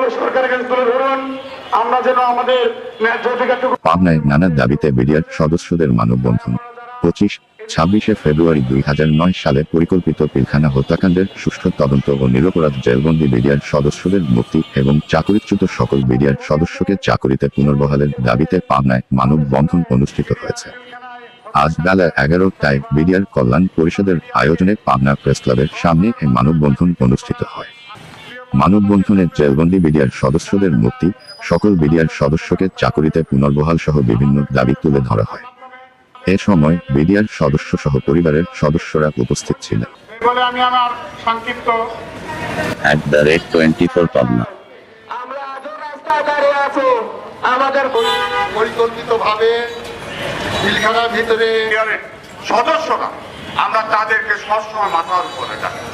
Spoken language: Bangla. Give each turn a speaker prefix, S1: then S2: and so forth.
S1: দাবিগুলো সরকারের কাছে তুলে ধরুন, আমরা যেন আমাদের ন্যায্য অধিকারটুকু।
S2: পাবনায় নানা দাবিতে বিডিআর সদস্যদের মানববন্ধন। 25-26 ফেব্রুয়ারি 2009 সালে পরিকল্পিত পিলখানা হত্যাকাণ্ডের সুষ্ঠু তদন্ত ও নিরপরাধ জেলবন্দি বিডিআর সদস্যদের মুক্তি এবং চাকরিচ্যুত সকল বিডিআর সদস্যকে চাকরিতে পুনর্বহালের দাবিতে পাবনায় মানববন্ধন অনুষ্ঠিত হয়েছে। আজ বেলা 11টায় বিডিআর কল্যাণ পরিষদের আয়োজনে পাবনা প্রেস ক্লাবের সামনে এই মানববন্ধন অনুষ্ঠিত হয়। মানববন্ধনে জেলবন্দি বিডিআর সদস্যদের মুক্তি, সকল বিডিআর সদস্যকে চাকরিতে পুনর্বহাল সহ বিভিন্ন দাবি তুলে ধরা হয়। এ সময় বিডিআর সদস্য সহ পরিবারের সদস্যরা উপস্থিত ছিলেন।
S1: বলে আমি আমার সংক্ষিপ্ত
S2: @24 পাবনা।
S1: আমরা আজও রাস্তায় দাঁড়িয়ে আছি, আমাদের পরিকল্পিতভাবে পিলখানার ভিতরে সদস্যরা, আমরা তাদেরকে সবসময় মাথার উপরে রাখি।